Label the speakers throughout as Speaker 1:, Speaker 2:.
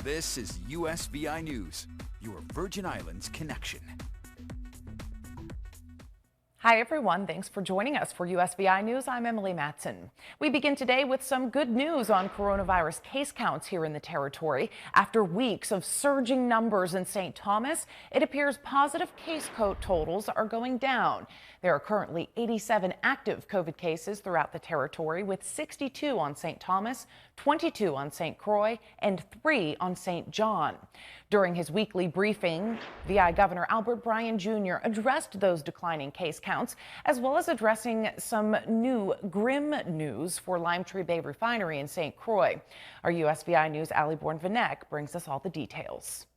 Speaker 1: This is USVI News, your Virgin Islands connection.
Speaker 2: Hi everyone, thanks for joining us for USVI News. I'm Emily Matson. We begin today with some good news on coronavirus case counts here in the territory. After weeks of surging numbers in St. Thomas, it appears positive case totals are going down. There are currently 87 active COVID cases throughout the territory, with 62 on St. Thomas, 22 on St. Croix, and 3 on St. John. During his weekly briefing, VI Governor Albert Bryan Jr. addressed those declining case counts, as well as addressing some new grim news for Lime Tree Bay Refinery in St. Croix. Our USVI News' Ali Born-Vanek brings us all the details.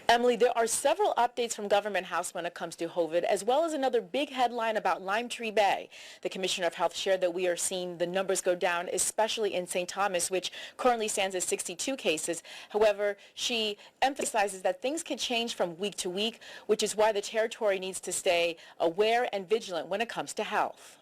Speaker 3: Emily, there are several updates from Government House when it comes to COVID, as well as another big headline about Lime Tree Bay. The Commissioner of Health shared that we are seeing the numbers go down, especially in St. Thomas, which currently stands at 62 cases. However, she emphasizes that things can change from week to week, which is why the territory needs to stay aware and vigilant when it comes to health.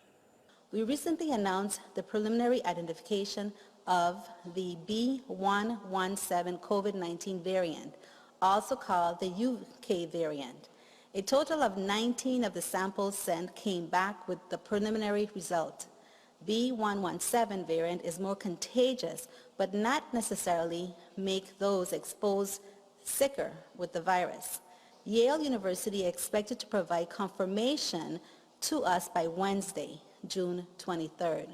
Speaker 4: We recently announced the preliminary identification of the B.1.1.7 COVID-19 variant, also called the UK variant. A total of 19 of the samples sent came back with the preliminary result. B.1.1.7 variant is more contagious, but not necessarily make those exposed sicker with the virus. Yale University expected to provide confirmation to us by Wednesday, June 23rd.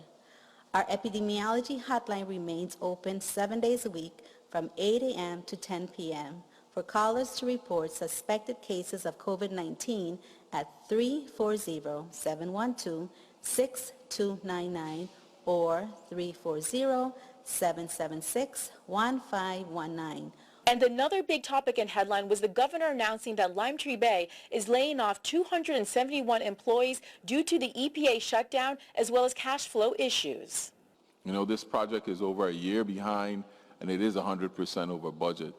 Speaker 4: Our epidemiology hotline remains open 7 days a week from 8 a.m. to 10 p.m. for callers to report suspected cases of COVID-19 at 340-712-6299 or 340-776-1519.
Speaker 3: And another big topic and headline was the governor announcing that Lime Tree Bay is laying off 271 employees due to the EPA shutdown, as well as cash flow issues.
Speaker 5: You know, this project is over a year behind, and it is 100% over budget.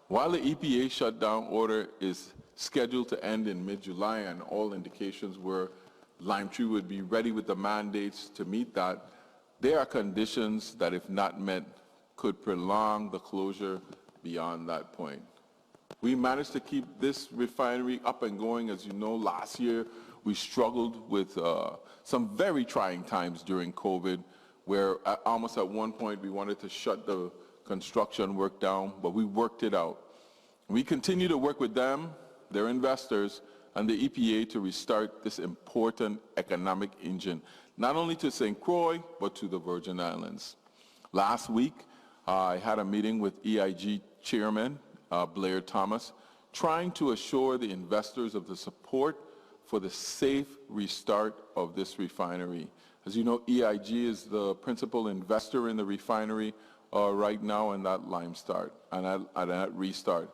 Speaker 5: While the EPA shutdown order is scheduled to end in mid-July, and all indications were Lime Tree would be ready with the mandates to meet that, there are conditions that, if not met, could prolong the closure beyond that point. We managed to keep this refinery up and going. As you know, last year we struggled with some very trying times during COVID, where almost at one point we wanted to shut the construction work down, but we worked it out. We continue to work with them, their investors, and the EPA to restart this important economic engine, not only to St. Croix, but to the Virgin Islands. Last week, I had a meeting with EIG Chairman Blair Thomas, trying to assure the investors of the support for the safe restart of this refinery. As you know, EIG is the principal investor in the refinery right now, and that that restart.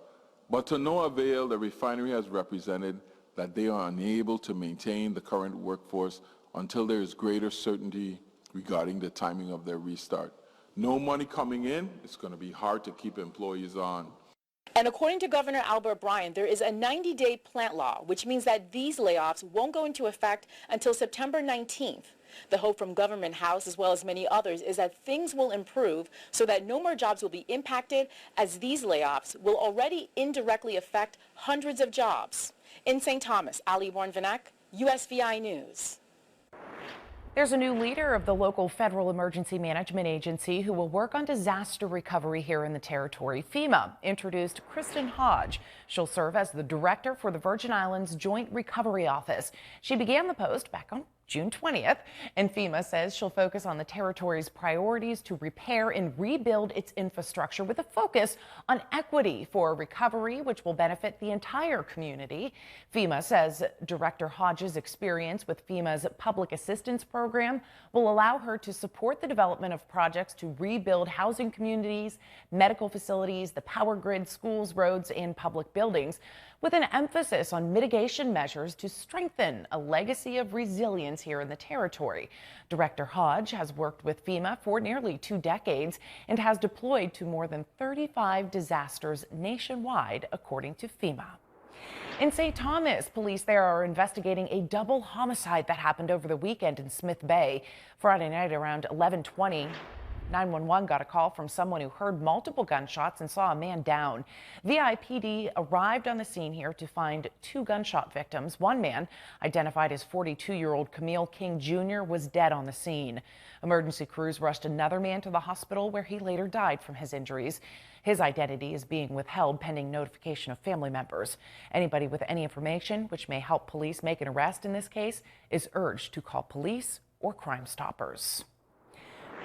Speaker 5: But to no avail, the refinery has represented that they are unable to maintain the current workforce until there is greater certainty regarding the timing of their restart. No money coming in, it's going to be hard to keep employees on.
Speaker 3: And according to Governor Albert Bryan, there is a 90-day plant law, which means that these layoffs won't go into effect until September 19th. The hope from Government House, as well as many others, is that things will improve so that no more jobs will be impacted, as these layoffs will already indirectly affect hundreds of jobs. In St. Thomas, Ali Born-Vanek, USVI News.
Speaker 2: There's a new leader of the local Federal Emergency Management Agency who will work on disaster recovery here in the territory. FEMA introduced Kristen Hodge. She'll serve as the director for the Virgin Islands Joint Recovery Office. She began the post back on June 20th, and FEMA says she'll focus on the territory's priorities to repair and rebuild its infrastructure with a focus on equity for recovery, which will benefit the entire community. FEMA says Director Hodge's experience with FEMA's public assistance program will allow her to support the development of projects to rebuild housing communities, medical facilities, the power grid, schools, roads, and public buildings, with an emphasis on mitigation measures to strengthen a legacy of resilience here in the territory. Director Hodge has worked with FEMA for nearly 2 decades and has deployed to more than 35 disasters nationwide, according to FEMA. In St. Thomas, police there are investigating a double homicide that happened over the weekend in Smith Bay. Friday night around 11:20. 911 got a call from someone who heard multiple gunshots and saw a man down. VIPD arrived on the scene here to find 2 gunshot victims. One man, identified as 42-year-old Camille King Jr., was dead on the scene. Emergency crews rushed another man to the hospital where he later died from his injuries. His identity is being withheld pending notification of family members. Anybody with any information which may help police make an arrest in this case is urged to call police or Crime Stoppers.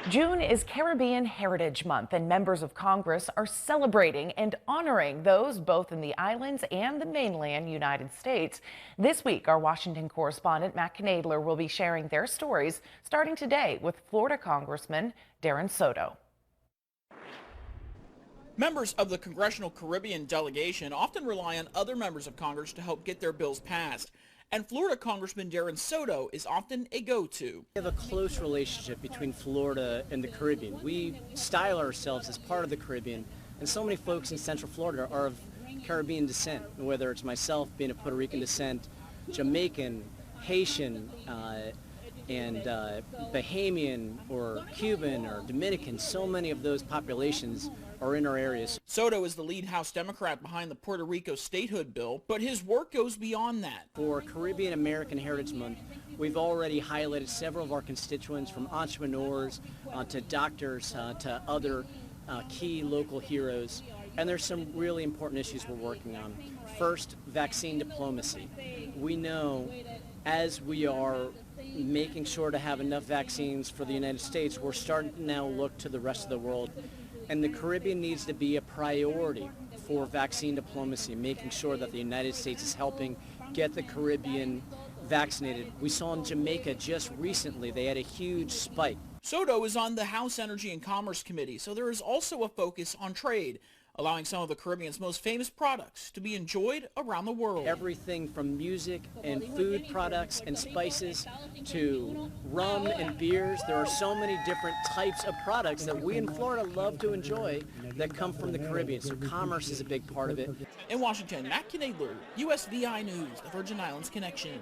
Speaker 2: June is Caribbean Heritage Month, and members of Congress are celebrating and honoring those both in the islands and the mainland United States. This week, our Washington correspondent Matt Knadler will be sharing their stories, starting today with Florida Congressman Darren Soto.
Speaker 6: Members of the Congressional Caribbean delegation often rely on other members of Congress to help get their bills passed. And Florida Congressman Darren Soto is often a go-to.
Speaker 7: We have a close relationship between Florida and the Caribbean. We style ourselves as part of the Caribbean, and so many folks in Central Florida are of Caribbean descent, whether it's myself being of Puerto Rican descent, Jamaican, Haitian, and Bahamian or Cuban or Dominican. So many of those populations are in our areas.
Speaker 6: Soto is the lead House Democrat behind the Puerto Rico statehood bill, but his work goes beyond that.
Speaker 7: For Caribbean American Heritage Month, we've already highlighted several of our constituents, from entrepreneurs to doctors to other key local heroes. And there's some really important issues we're working on. First, vaccine diplomacy. We know as we are making sure to have enough vaccines for the United States, we're starting to now look to the rest of the world. And the Caribbean needs to be a priority for vaccine diplomacy, making sure that the United States is helping get the Caribbean vaccinated. We saw in Jamaica just recently, they had a huge spike.
Speaker 6: Soto is on the House Energy and Commerce Committee, so there is also a focus on trade, allowing some of the Caribbean's most famous products to be enjoyed around the world.
Speaker 7: Everything from music and food products and spices to rum and beers. There are so many different types of products that we in Florida love to enjoy that come from the Caribbean. So commerce is a big part of it.
Speaker 6: In Washington, Matt Knadler, USVI News, the Virgin Islands Connection.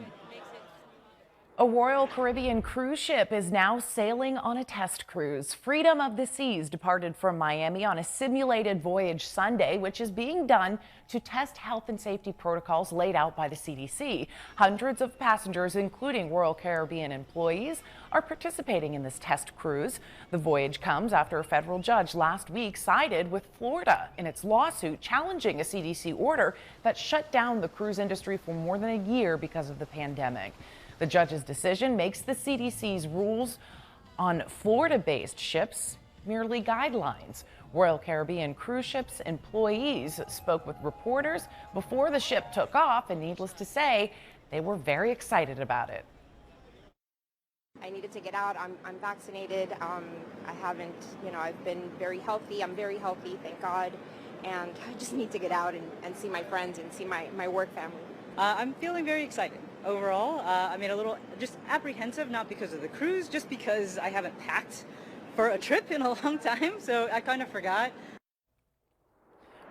Speaker 2: A Royal Caribbean cruise ship is now sailing on a test cruise. Freedom of the Seas departed from Miami on a simulated voyage Sunday, which is being done to test health and safety protocols laid out by the CDC. Hundreds of passengers, including Royal Caribbean employees, are participating in this test cruise. The voyage comes after a federal judge last week sided with Florida in its lawsuit challenging a CDC order that shut down the cruise industry for more than a year because of the pandemic. The judge's decision makes the CDC's rules on Florida-based ships merely guidelines. Royal Caribbean cruise ships employees spoke with reporters before the ship took off, and needless to say, they were very excited about it.
Speaker 8: I needed to get out. I'm vaccinated. I haven't, I've been very healthy. I'm very healthy, thank God. And I just need to get out and see my friends and see my work family.
Speaker 9: I'm feeling very excited overall. A little just apprehensive, not because of the cruise, just because I haven't packed for a trip in a long time, so I kind of forgot.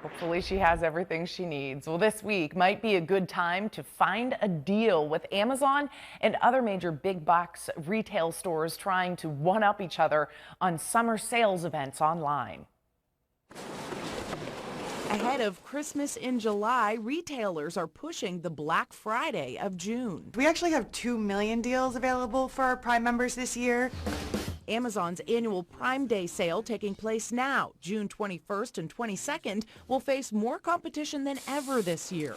Speaker 2: Hopefully she has everything she needs. Well, this week might be a good time to find a deal with Amazon and other major big box retail stores trying to one-up each other on summer sales events online.
Speaker 10: Ahead of Christmas in July, retailers are pushing the Black Friday of June.
Speaker 11: We actually have 2 million deals available for our Prime members this year.
Speaker 10: Amazon's annual Prime Day sale taking place now. June 21st and 22nd will face more competition than ever this year.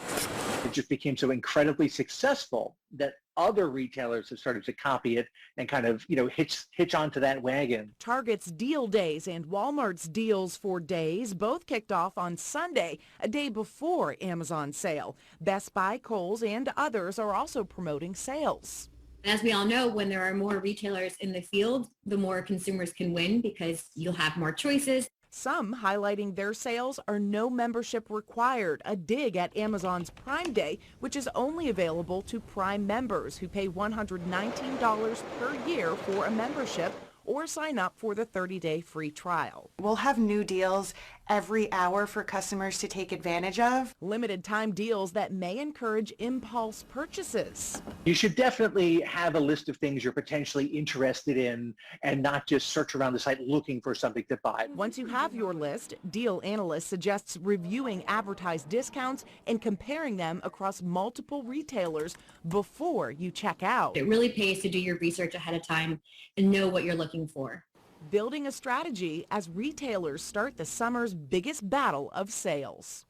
Speaker 12: It just became so incredibly successful that other retailers have started to copy it and kind of, hitch onto that wagon.
Speaker 10: Target's Deal Days and Walmart's Deals for Days both kicked off on Sunday, a day before Amazon's sale. Best Buy, Kohl's, and others are also promoting sales.
Speaker 13: As we all know, when there are more retailers in the field, the more consumers can win because you'll have more choices.
Speaker 10: Some highlighting their sales are no membership required, a dig at Amazon's Prime Day, which is only available to Prime members who pay $119 per year for a membership or sign up for the 30-day free trial.
Speaker 11: We'll have new deals every hour for customers to take advantage of.
Speaker 10: Limited time deals that may encourage impulse purchases.
Speaker 12: You should definitely have a list of things you're potentially interested in and not just search around the site looking for something to buy.
Speaker 10: Once you have your list, Deal Analyst suggests reviewing advertised discounts and comparing them across multiple retailers before you check out.
Speaker 13: It really pays to do your research ahead of time and know what you're looking for.
Speaker 10: Building a strategy as retailers start the summer's biggest battle of sales.